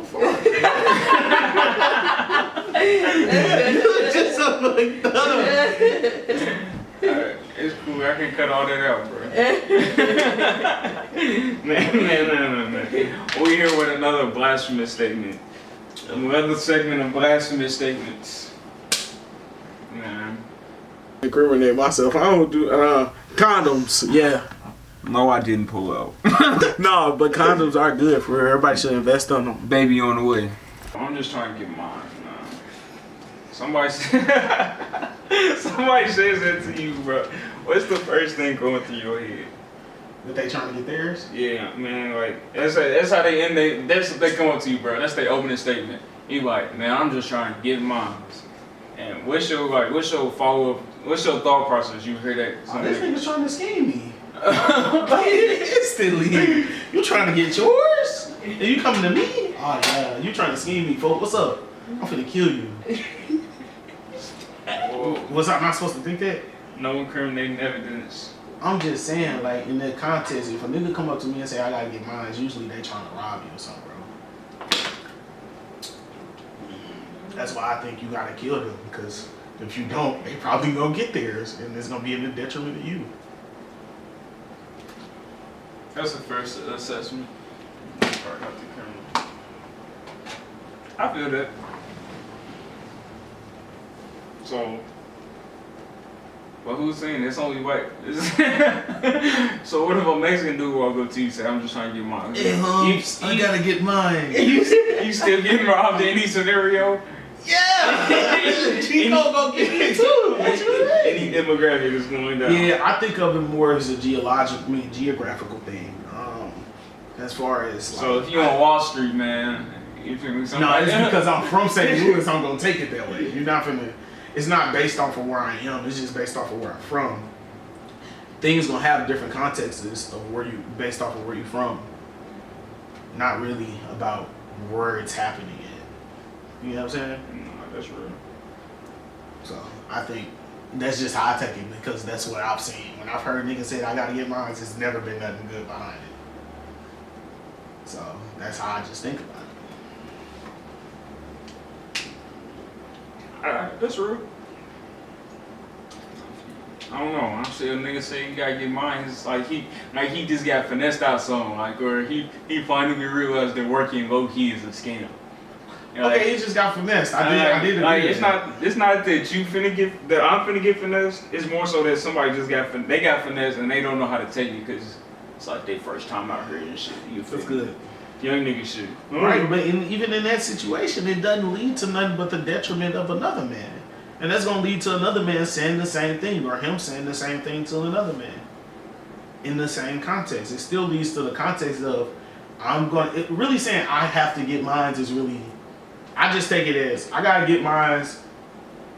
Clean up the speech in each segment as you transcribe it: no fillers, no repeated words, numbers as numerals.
fuck. You just so fucked up. Alright, it's cool. I can cut all that out, bro. man. We here with another blasphemous statement. Another segment of blasphemous statements. Man. Incriminate myself. I don't do condoms. Yeah. No, I didn't pull out. No, but condoms are good for her. Everybody should invest on them. Baby on the way. I'm just trying to get mine. Somebody says that to you, bro. What's the first thing going through your head? That they trying to get theirs? Yeah, man. Like that's how they end. That's what they come up to you, bro. That's their opening statement. You like, man, I'm just trying to get mine. And what's your follow up? What's your thought process? You hear that? Oh, this nigga's trying to scam me. Instantly. You trying to get yours? And you coming to me? Oh yeah, you trying to scheme me, folks. What's up? I'm finna kill you. Was I not supposed to think that? No incriminating evidence. I'm just saying, like, in that context, if a nigga come up to me and say I gotta get mine, usually they trying to rob you or something, bro. That's why I think you gotta kill them, because if you don't, they probably gonna get theirs, and it's gonna be in the detriment of you. That's the first assessment. I feel that. So, but who's saying it's only white? So what if a Mexican dude walk up to you and say, "I'm just trying to get mine"? Hey, I gotta get mine. You still getting robbed in any scenario? Yeah! Chico gonna get me too. Any demographic is going down. Yeah, I think of it more as a geographical thing. As far as so, if you on Wall Street, man, you feel me? No, it's because I'm from St. Louis. I'm gonna take it that way. You're not finna. It's not based off of where I am. It's just based off of where I'm from. Things gonna have different contexts of where you, based off of where you're from. Not really about where it's happening at. You know what I'm saying? No, that's real. So I think that's just how I take it, because that's what I've seen. When I've heard niggas say I gotta get mine, it's never been nothing good behind it. So that's how I just think about it. Alright, that's real. I don't know. I'm sure a nigga say you gotta get mine. It's like he just got finessed out something, like, or he finally realized that working low key is a scam. You know, Okay, like, he just got finessed. I did agree like, with that. it's not that you finna get that I'm finna get finessed. It's more so that somebody just got finessed and they don't know how to take it because it's like their first time out here and shit. You feel That's me? good. Young nigga shit. Right, but even in that situation, it doesn't lead to nothing but the detriment of another man. And that's going to lead to another man saying the same thing, or him saying the same thing to another man. In the same context. It still leads to the context of, really saying I have to get mine is really, I just take it as, I got to get mine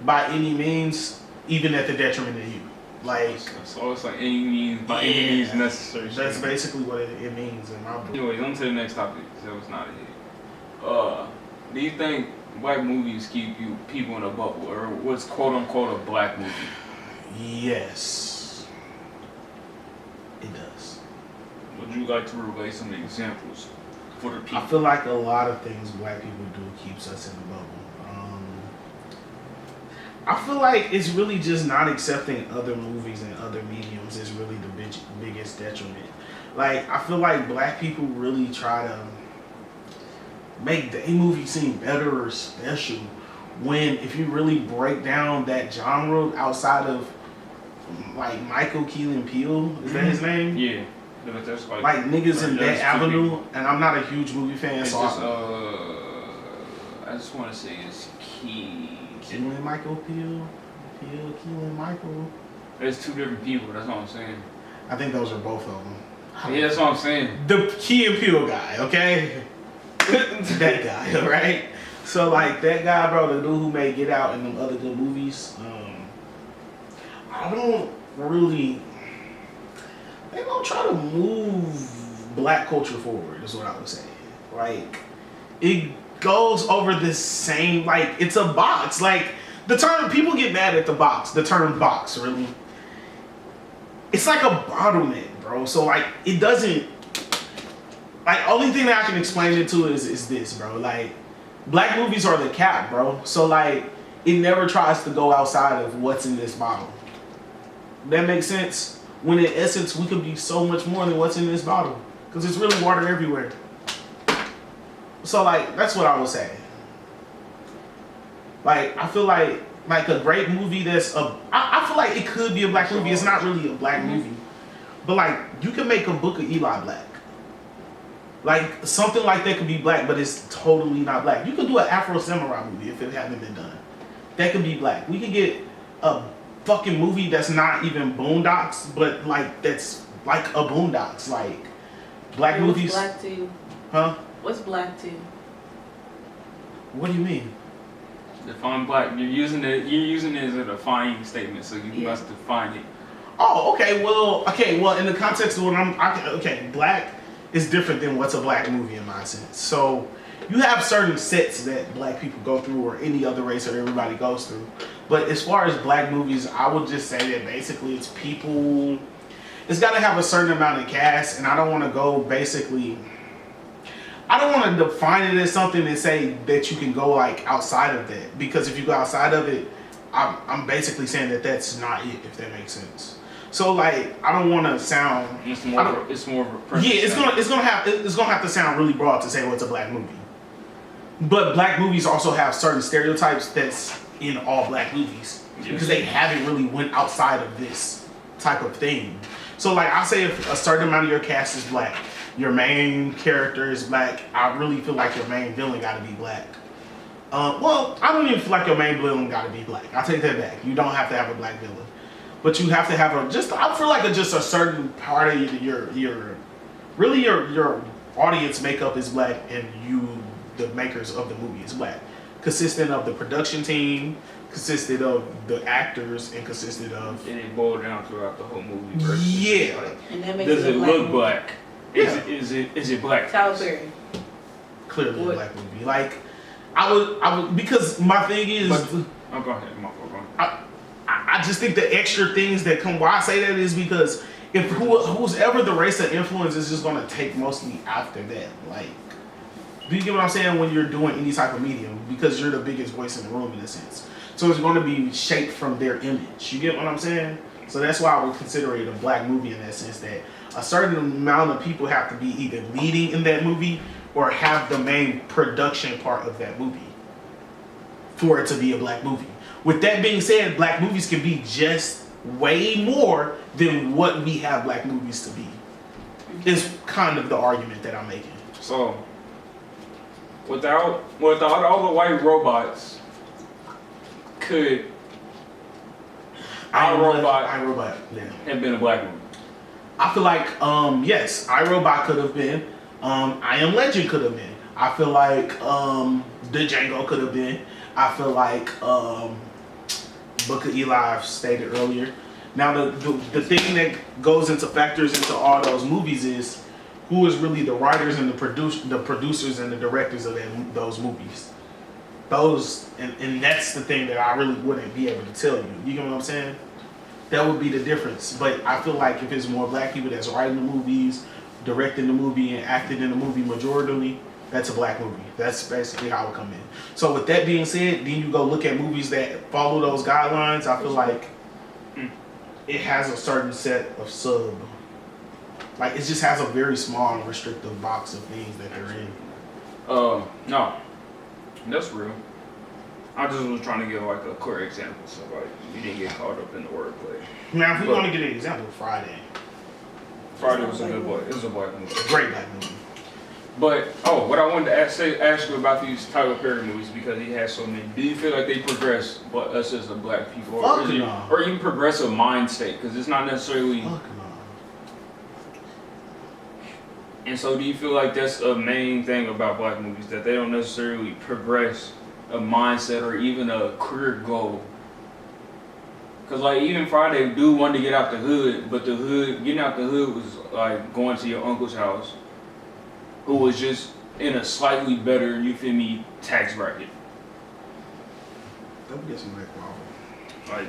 by any means, even at the detriment of you. Like, so it's like any means, by any means necessary. That's basically what it means in my book. Anyways, on to the next topic, because that was not it. Do you think black movies keep people in a bubble, or what's quote unquote a black movie? Yes, it does. Would you like to relay some examples for the people? I feel like a lot of things black people do keeps us in the bubble. I feel like it's really just not accepting other movies and other mediums is really the biggest detriment. Like, I feel like black people really try to make their movie seem better or special, when if you really break down that genre outside of like Michael Keelan Peele, is that his name? Yeah. That's like niggas in that avenue, and I'm not a huge movie fan, it's so just, I just want to say it's Keelan Michael Peele, Keelan Michael. There's two different people. That's what I'm saying. I think those are both of them. Yeah, that's what I'm saying. The Key and Peele guy, okay? That guy, right? So, like, that guy, bro, the dude who made Get Out and them other good movies, I don't really... They don't try to move black culture forward, is what I would say. Like, it goes over the same, like, it's a box. Like, the term, people get mad at the term box, really. It's like a bottleneck, bro. So, like, it doesn't, like only thing that I can explain it to is this, bro. Like black movies are the cap, bro. So like it never tries to go outside of what's in this bottle. That makes sense. When in essence we could be so much more than what's in this bottle, because it's really water everywhere. So like that's what I would say. Like I feel like a great movie that's I feel like it could be a black movie. It's not really a black movie, but like you can make a Book of Eli black. Like something like that could be black, but it's totally not black. You could do an Afro Samurai movie if it hadn't been done. That could be black. We could get a fucking movie that's not even Boondocks, but like that's like a Boondocks. Like black movies. What's black to you? Huh? What's black to you? What do you mean? Define black. You're using it as a defining statement, so you must define it. Oh, okay. Well, in the context of what black is different than what's a black movie in my sense. So you have certain sets that black people go through, or any other race that everybody goes through. But as far as black movies, I would just say that basically it's people. It's got to have a certain amount of cast, and I don't want to go basically. I don't want to define it as something and say that you can go like outside of that, because if you go outside of it, I'm basically saying that that's not it, if that makes sense. So like I don't want to sound. It's more of a yeah. It's gonna have to sound really broad to say what's a black movie. But black movies also have certain stereotypes that's in all black movies, because they haven't really went outside of this type of thing. So like I say, if a certain amount of your cast is black, your main character is black, I really feel like your main villain got to be black. Well, I don't even feel like your main villain got to be black. I take that back. You don't have to have a black villain, but you have to have I feel like just a certain part of your audience makeup is black, and the makers of the movie is black, consistent of the production team, consisted of the actors, and consisted of. And it boiled down throughout the whole movie. Versus, yeah. Like, And that makes does it look black? Yeah. Is it black? Tyler Perry. Clearly a black movie. Like I would because my thing is. Go ahead. I just think the extra things that come. Why I say that is because if who's ever the race of influence is just gonna take mostly after that. Like, do you get what I'm saying? When you're doing any type of medium, because you're the biggest voice in the room in a sense. So it's going to be shaped from their image. You get what I'm saying? So that's why I would consider it a black movie in that sense, that a certain amount of people have to be either leading in that movie or have the main production part of that movie for it to be a black movie. With that being said, black movies can be just way more than what we have black movies to be. Is kind of the argument that I'm making. So, without all the white robots, could iRobot have been a black movie? I feel like yes, iRobot could have been. I Am Legend could have been. I feel like The Django could have been. I feel like Book of Eli, I've stated earlier. Now the thing that goes into factors into all those movies is who is really the writers and the producers and the directors of those movies. Those and that's the thing that I really wouldn't be able to tell you. You get what I'm saying? That would be the difference. But I feel like if it's more black people that's writing the movies, directing the movie, and acting in the movie majoritarily, that's a black movie. That's basically how it come in. So with that being said, then you go look at movies that follow those guidelines. I feel like it has a certain set of like it just has a very small and restrictive box of things that they're in. No, that's real. I just was trying to give like a clear example, so like you didn't get caught up in the wordplay. Now, if we want to get an example, Friday was a good boy. It was a black movie. Great black movie. But what I wanted to ask you about these Tyler Perry movies, because he has so many. Do you feel like they progress us as a black people, or even progress a mind state? Because it's not necessarily. Fuck no. And so, do you feel like that's a main thing about black movies, that they don't necessarily progress a mindset or even a career goal? Because like even Friday, dude wanted to get out the hood, but getting out the hood was like going to your uncle's house, who was just in a slightly better, you feel me, tax bracket. Don't get some black problem. Like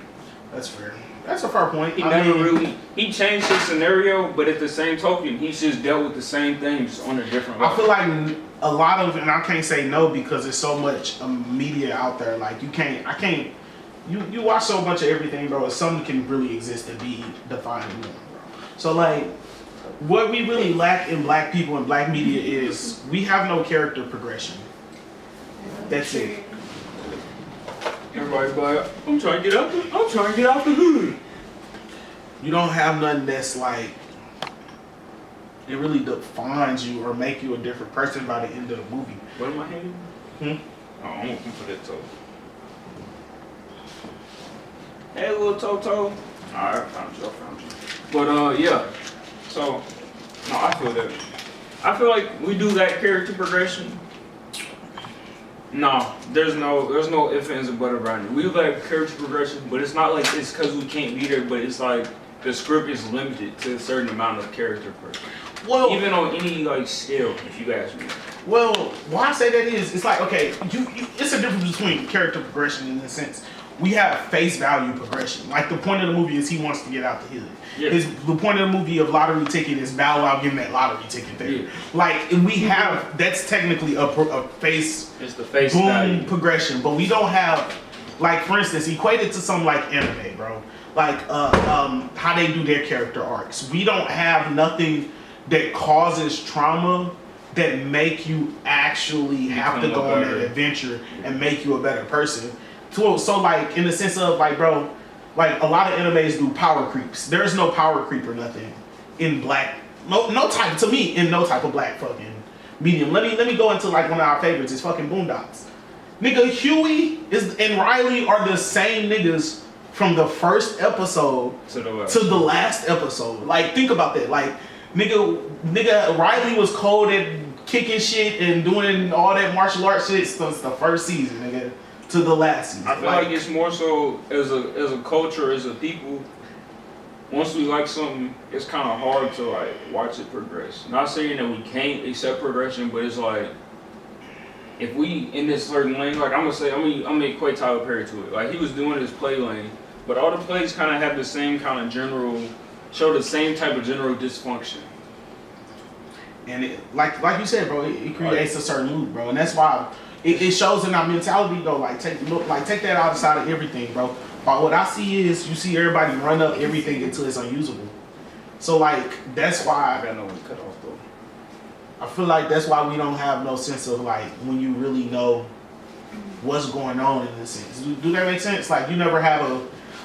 that's fair. That's a fair point. He never really he changed his scenario, but at the same token, he's just dealt with the same things on a different level. I feel like a lot of, and I can't say no because there's so much media out there. Like you watch so much of everything, bro. Something can really exist and be defined in one, bro. So like, what we really lack in black people and black media is we have no character progression. That's it. Everybody's like, I'm trying to get out the hood. You don't have nothing that's like, it really defines you or make you a different person by the end of the movie. What am I hitting? Oh, I'm looking for that toe. Hey, little Toto. Alright, I found you. But, yeah. So, no, I feel that. I feel like we do that character progression. No, there's no ifs, ands, and buts around it. We do that character progression, but it's not like it's because we can't be there, but it's like the script is limited to a certain amount of character progression. Well, even on any like scale, if you ask me. Well, why I say that is, it's like, okay, it's a difference between character progression in the sense we have face value progression. Like the point of the movie is he wants to get out the hood. Yeah. The point of the movie of lottery ticket is Bow Wow getting that lottery ticket there. Yeah. Like we have, that's technically a face. It's the face boom value progression, but we don't have, like for instance, equated to something like anime, bro. Like how they do their character arcs. We don't have nothing that causes trauma that make you actually have to go on that adventure and make you a better person. So like in the sense of like, bro, like a lot of animes do power creeps. There is no power creep or nothing in black. No type, to me, in no type of black fucking medium. Let me go into like one of our favorites. It's fucking Boondocks. Nigga, Huey and Riley are the same niggas from the first episode to the last episode. Like think about that. Like nigga, Riley was cold at kicking shit and doing all that martial arts shit since the first season, nigga, to the last season. I feel like it's more so as a culture, as a people. Once we like something, it's kind of hard to like watch it progress. Not saying that we can't accept progression, but it's like if we in this certain lane, like I'm gonna equate Tyler Perry to it. Like he was doing his play lane, but all the plays kind of have the same kind of show the same type of general dysfunction. And it, like you said, bro, it creates a certain loop, bro, and that's why it shows in our mentality, though. Like take that outside of everything, bro. But what I see is you see everybody run up everything until it's unusable. So like that's why I got no one cut off though. I feel like that's why we don't have no sense of like when you really know what's going on in this sense. Do that make sense? Like you never have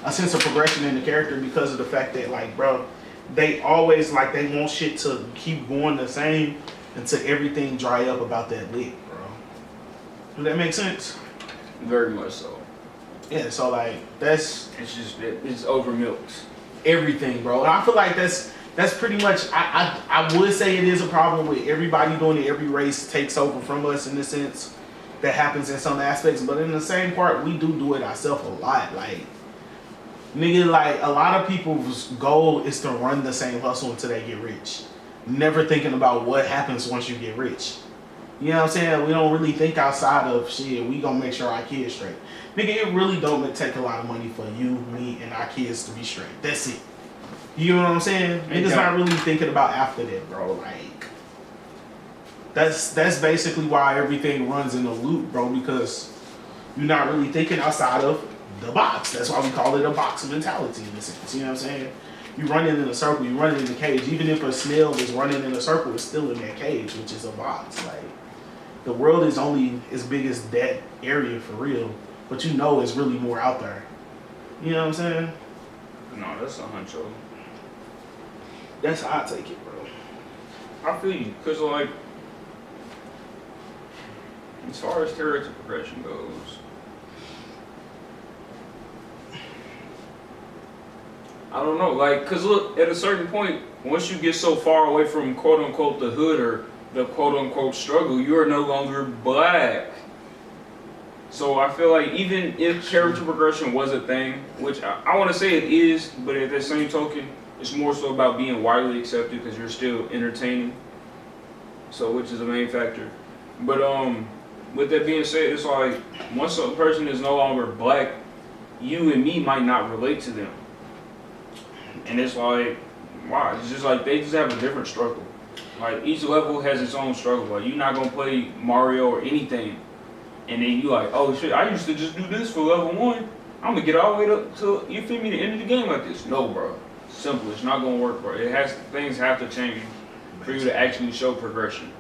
a sense of progression in the character because of the fact that like, bro, they always like they want shit to keep going the same until everything dry up about that lick, bro. Do that make sense? Very much so. Yeah, so like it's over milked. Everything, bro. And I feel like that's pretty much I would say it is a problem with everybody doing it. Every race takes over from us in the sense that happens in some aspects, but in the same part we do it ourselves a lot. Like nigga, like a lot of people's goal is to run the same hustle until they get rich. Never thinking about what happens once you get rich. You know what I'm saying? We don't really think outside of shit, we gonna make sure our kids straight. Nigga, it really don't take a lot of money for you, me, and our kids to be straight. That's it. You know what I'm saying? Niggas not really thinking about after that, bro. Like that's basically why everything runs in a loop, bro, because you're not really thinking outside of the box. That's why we call it a box mentality in a sense. You know what I'm saying? You running in a circle, you running in the cage. Even if a snail is running in a circle, it's still in that cage, which is a box. Like the world is only as big as that area for real, but you know it's really more out there. You know what I'm saying? No, that's a huncho. That's how I take it, bro. I feel you, cause like as far as character progression goes, I don't know, like, cause look, at a certain point, once you get so far away from quote unquote the hood or the quote unquote struggle, you are no longer black. So I feel like even if character progression was a thing, which I want to say it is, but at the same token, it's more so about being widely accepted because you're still entertaining. So which is the main factor. But with that being said, it's like once a person is no longer black, you and me might not relate to them. And it's like, wow, it's just like they just have a different struggle. Like each level has its own struggle. Like you're not gonna play Mario or anything, and then you like, oh shit, I used to just do this for level 1. I'm gonna get all the way up to, you feel me, the end of the game like this. No, bro. Simple. It's not gonna work, bro. Things have to change for you to actually show progression.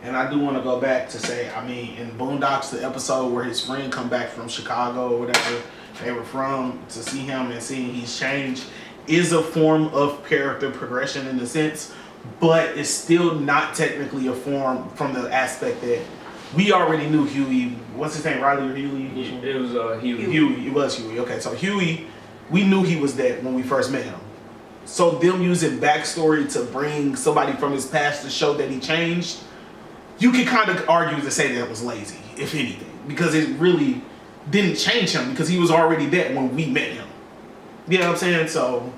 And I do want to go back to say, I mean, in Boondocks, the episode where his friend come back from Chicago or whatever they were from, to see him and seeing he's changed is a form of character progression in a sense, but it's still not technically a form from the aspect that we already knew Huey. What's his name? Riley or Huey? It was Huey. Huey. It was Huey. Okay, so Huey, we knew he was dead when we first met him. So them using backstory to bring somebody from his past to show that he changed, you could kind of argue to say that it was lazy, if anything, because it really didn't change him because he was already dead when we met him. You know what I'm saying? So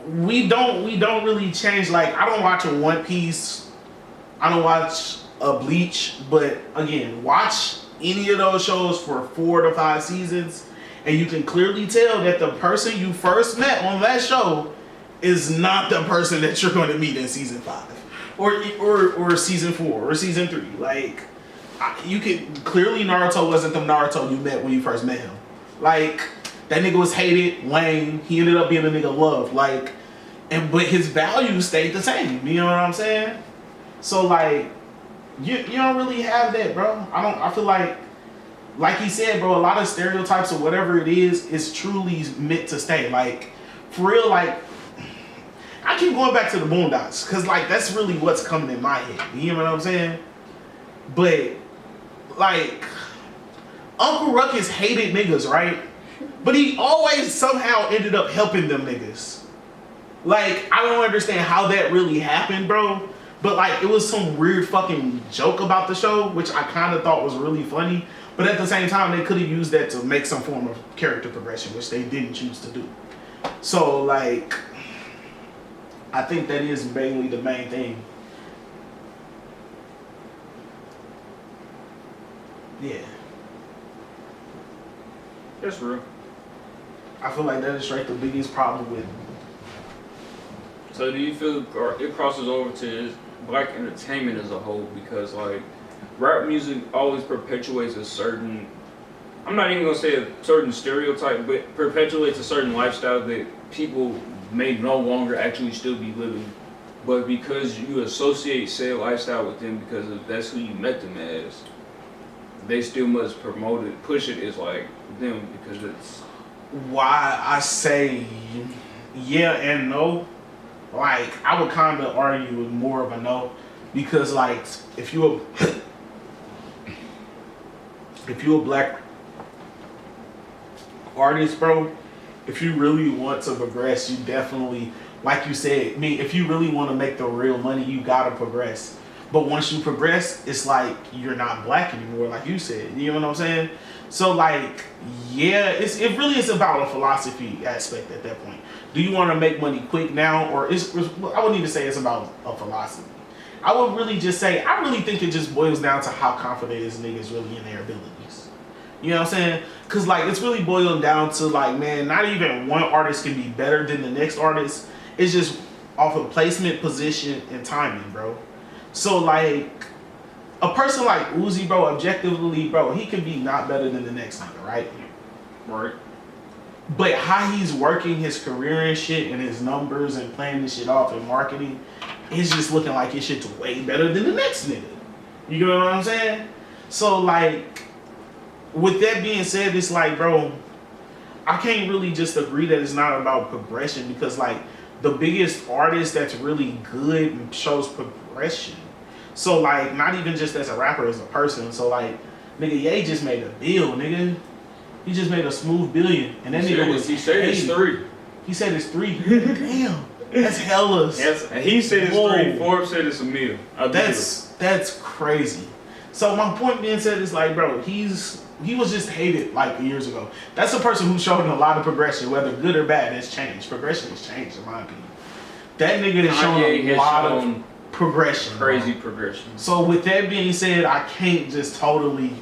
we don't really change. Like, I don't watch a One Piece, I don't watch a Bleach, but again, watch any of those shows for 4 to 5 seasons, and you can clearly tell that the person you first met on that show is not the person that you're going to meet in season 5. Or season 4 or season 3. Like, you could clearly, Naruto wasn't the Naruto you met when you first met him. Like, that nigga was hated, lame. He ended up being a nigga loved. Like, but his values stayed the same. You know what I'm saying? So like, you don't really have that, bro. I feel like he said, bro, a lot of stereotypes or whatever it is truly meant to stay. Like, for real, like, I keep going back to the Boondocks because, like, that's really what's coming in my head. You know what I'm saying? But, like, Uncle Ruckus hated niggas, right? But he always somehow ended up helping them niggas. Like, I don't understand how that really happened, bro. But, like, it was some weird fucking joke about the show, which I kind of thought was really funny. But at the same time, they could have used that to make some form of character progression, which they didn't choose to do. So, like, I think that is mainly the main thing. Yeah. That's real. I feel like that is straight the biggest problem with. So do you feel, or it crosses over to black entertainment as a whole, because like rap music always perpetuates a certain, I'm not even gonna say a certain stereotype, but perpetuates a certain lifestyle that people may no longer actually still be living, but because you associate said lifestyle with them because that's who you met them as, they still must promote it, push it as like them, because it's why I say yeah and no. Like, I would kind of argue with more of a no, because like if you're a black artist, bro, if you really want to progress, you definitely, like you said, if you really want to make the real money, you gotta progress. But once you progress, it's like you're not black anymore, like you said. You know what I'm saying? So like, yeah, it really is about a philosophy aspect at that point. Do you want to make money quick now, or I wouldn't even say it's about a philosophy. I would really just say, I really think it just boils down to how confident is niggas really in their abilities. You know what I'm saying? Because like, it's really boiling down to like, man, not even one artist can be better than the next artist. It's just off of placement, position, and timing, bro. So like, a person like Uzi, bro, objectively, bro, he could be not better than the next nigga, right? right. But how he's working his career and shit, and his numbers and playing this shit off and marketing, it's just looking like his shit's way better than the next nigga. You know what I'm saying? So like, with that being said, it's like, bro, I can't really just agree that it's not about progression, because like the biggest artist that's really good shows progression. So like, not even just as a rapper, as a person. So like, nigga, Ye just made a bill, nigga. He just made a smooth billion, and that nigga was. He said it's 3. He said it's 3. Damn, that's hella. Yes, and he said it's 3. Forbes said it's a meal. That's crazy. So my point being said is like, bro, he was just hated like years ago. That's a person who's shown a lot of progression, whether good or bad. Has changed. Progression has changed, in my opinion. That nigga has shown a lot of progression. Crazy bro. progression. So with that being said, I can't just totally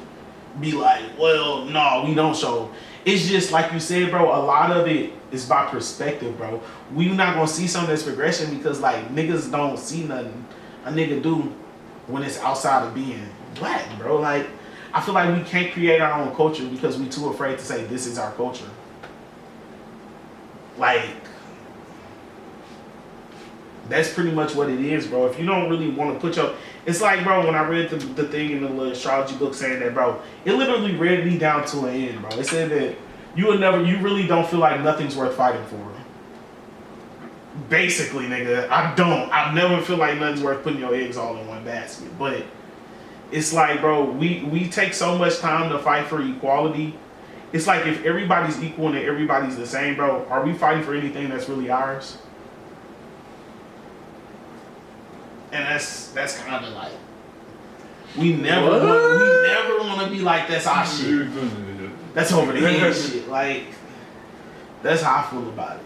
be like, well, no, we don't show. It's just like you said, bro. A lot of it is by perspective, bro. We not gonna see some of this progression because like niggas don't see nothing a nigga do when it's outside of being black, bro. Like I feel like we can't create our own culture because we too afraid to say this is our culture. Like that's pretty much what it is, bro. If you don't really want to put your... It's like, bro, when I read the thing in the little astrology book saying that, bro, it literally read me down to an end, bro. It said that you really don't feel like nothing's worth fighting for. Basically, nigga, I never feel like nothing's worth putting your eggs all in one basket. But it's like, bro, we take so much time to fight for equality. It's like if everybody's equal and everybody's the same, bro, are we fighting for anything that's really ours? And that's kind of like we never want to be like that's our shit. That's over the head shit. Like that's how I feel about it,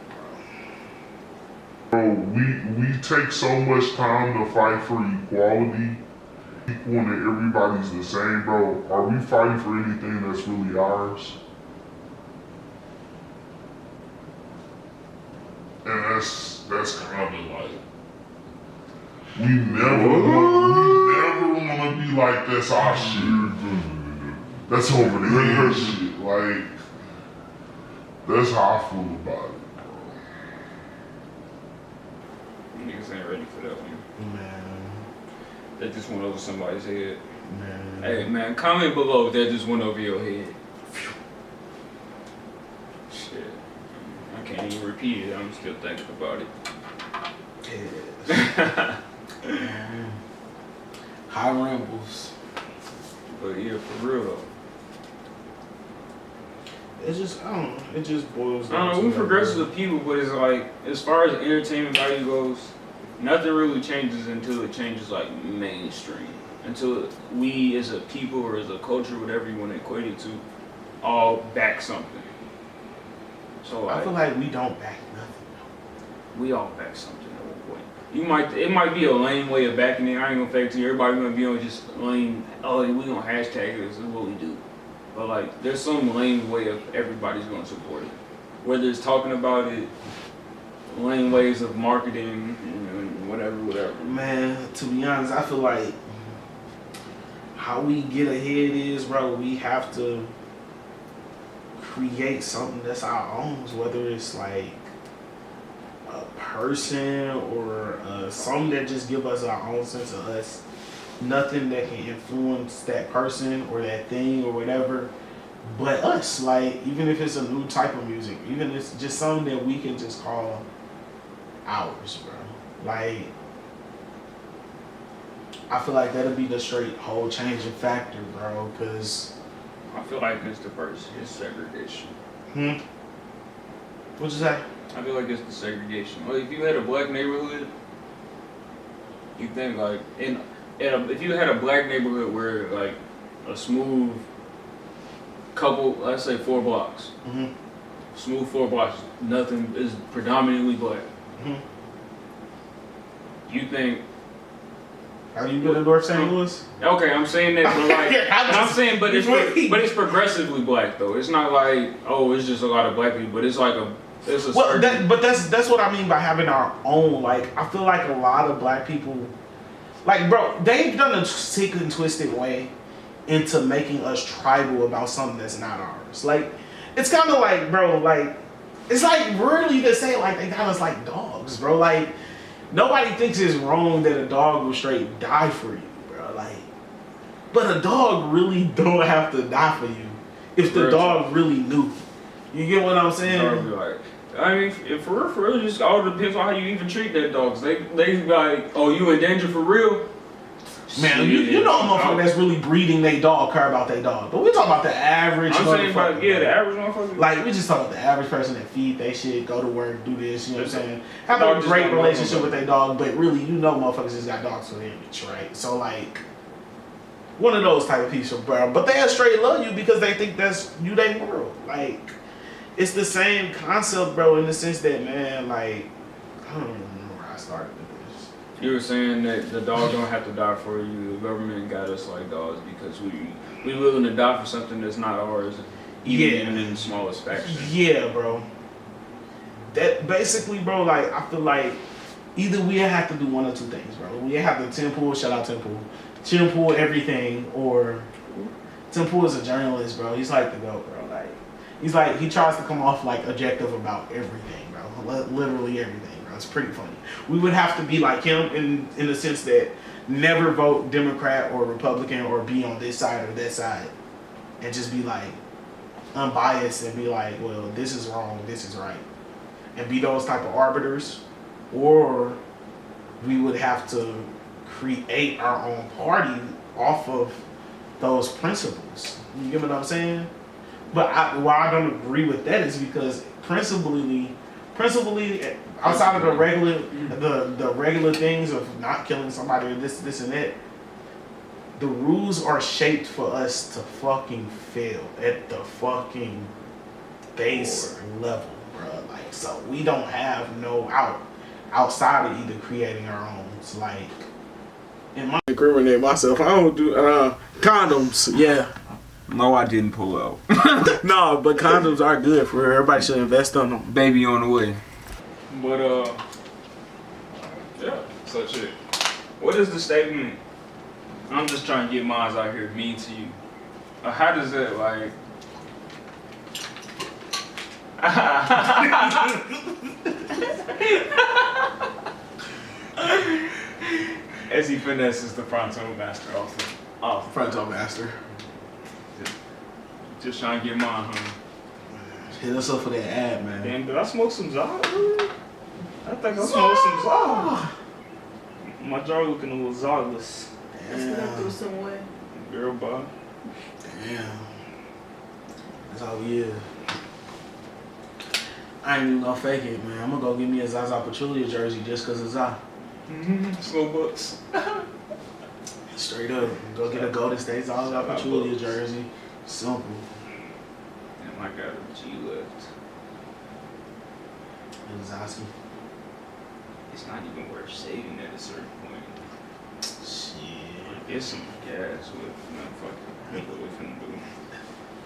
bro. We take so much time to fight for equality, equal and everybody's the same, bro. Are we fighting for anything that's really ours? And that's kind of like. We never want to be like that's our shit. That's over the head shit. Like, that's how I feel about it, bro. Niggas ain't ready for that one. Man. That just went over somebody's head. Man. Hey, man, comment below if that just went over your head. Shit. I can't even repeat it. I'm still thinking about it. Yes. High rambles. But yeah, for real though. It's just, I don't know. It just boils down I don't know, to we that, progress as bro. a people, but it's like, as far as entertainment value goes, nothing really changes until it changes like mainstream. Until we as a people or as a culture, whatever you want to equate it to, all back something. So like, I feel like we don't back nothing. we all back something at one point. It might be a lame way of backing it. I ain't gonna fake it to you. Everybody gonna be on just lame, oh, we gonna hashtag this is what we do. But like, there's some lame way of everybody's gonna support it. Whether it's talking about it, lame ways of marketing, and whatever. Man, to be honest, I feel like how we get ahead is, bro, we have to create something that's our own, whether it's like a person or something that just give us our own sense of us. Nothing that can influence that person or that thing or whatever but us. Like, even if it's a new type of music, even if it's just something that we can just call ours, bro. Like, I feel like that'll be the straight whole changing factor, bro, because I feel like it's the first, it's segregation. What'd you say? I feel like it's the segregation. Like, if you had a black neighborhood, you think like, if you had a black neighborhood where like a smooth couple, let's say 4 blocks, smooth 4 blocks, nothing is predominantly black. You think? Have you been to North St. Louis? Okay, I'm saying that, but like, but it's progressively black though. It's not like, oh, it's just a lot of black people, but it's like it's a well, that's what I mean by having our own. Like, I feel like a lot of black people, like, bro, they've done a sick and twisted way into making us tribal about something that's not ours. Like, it's kind of like, bro, like, it's like really to say like they got us like dogs, bro. Like, nobody thinks it's wrong that a dog will straight die for you, bro. Like, but a dog really don't have to die for you if the dog really knew. You get what I'm saying? Like, I mean, if for real, just all depends on how you even treat that dogs. They like, oh, you in danger for real? Man, you know a motherfucker that's really breeding their dog care about their dog. But we talking about the average I'm saying about, motherfucker. the average motherfucker. Like, we just talking about the average person that feed they shit, go to work, do this, you know what I'm saying? Have Dog a just great don't know relationship nobody. with their dog, but really, you know motherfuckers just got dogs for their image, right? So, like, one of those type of people, bro. But they straight love you because they think that's you they world. Like, it's the same concept, bro, in the sense that, man, like, I don't even remember where I started with this. You were saying that the dog don't have to die for you. The government got us like dogs because we willing to die for something that's not ours. even in the smallest faction. Yeah, bro. That basically, bro, like, I feel like either we have to do one or two things, bro. We have to Tim Pool, shout out Tim Pool. Tim Pool everything, or Tim Pool is a journalist, bro. He's like the GOAT, bro. Like, he's like, he tries to come off like objective about everything, bro. Literally everything, bro. It's pretty funny. We would have to be like him in the sense that never vote Democrat or Republican or be on this side or that side, and just be like unbiased and be like, well, this is wrong, this is right, and be those type of arbiters. Or we would have to create our own party off of those principles. You get what I'm saying? But why I don't agree with that is because principally, outside of the regular things of not killing somebody or this and that, the rules are shaped for us to fucking fail at the fucking base level, bro. Like, so we don't have no outside of either creating our own. It's like, in my incriminate myself, I don't do condoms. Yeah. No, I didn't pull out. No, but condoms are good for everybody. Should invest on them. Baby on the way. But yeah, such it. What is the statement? I'm just trying to get mine out here mean to you. How does that like? As he finesses the frontal master off Frontal master. Just trying to get mine, huh? Hit us up for that ad, man. Damn, did I smoke some Zod? I think I smoked some Zod. My jar looking a little Zodless. That's gonna do some way. Girl, bye. Damn. That's all we is. I ain't even gonna fake it, man. I'm gonna go get me a Zaza Pachulia jersey just cause of Zaza. Slow bucks. Straight up. Go get a Golden State Zaza Pachulia jersey. Simple. Damn, I got a G left. Zaza. It's not even worth saving at a certain point. Shit. Get some gas with motherfucker. What we finna do?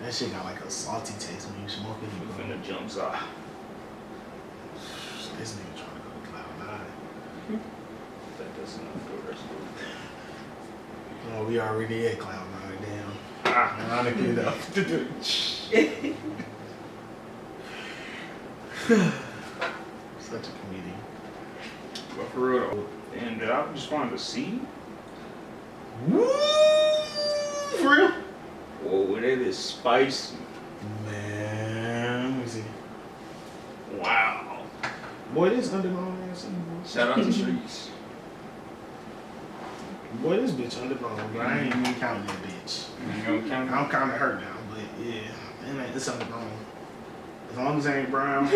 That shit got like a salty taste when you smoke it. We finna jump off. This nigga trying to go to Cloud 9. That doesn't go rest of Oh, we already at Cloud 9, damn. Ironically enough. Such a comedian. But for real though, and did I just find a seed? Woo! For real? Whoa, that is spicy. Man, let me see. Wow. Boy, this underground ass. Shout out to Streets. Boy, this bitch underground, but I ain't even counting that bitch. You gonna count it? I'm counting her now, but yeah, man, it's underground. As long as it ain't brown.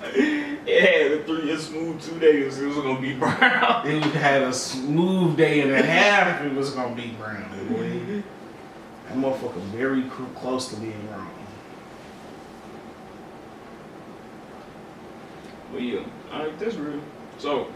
It had a 3 year smooth 2 days. It was gonna be brown. It had a smooth day and a half. It was gonna be brown, boy. That motherfucker very close to being brown. But yeah, alright, that's real. So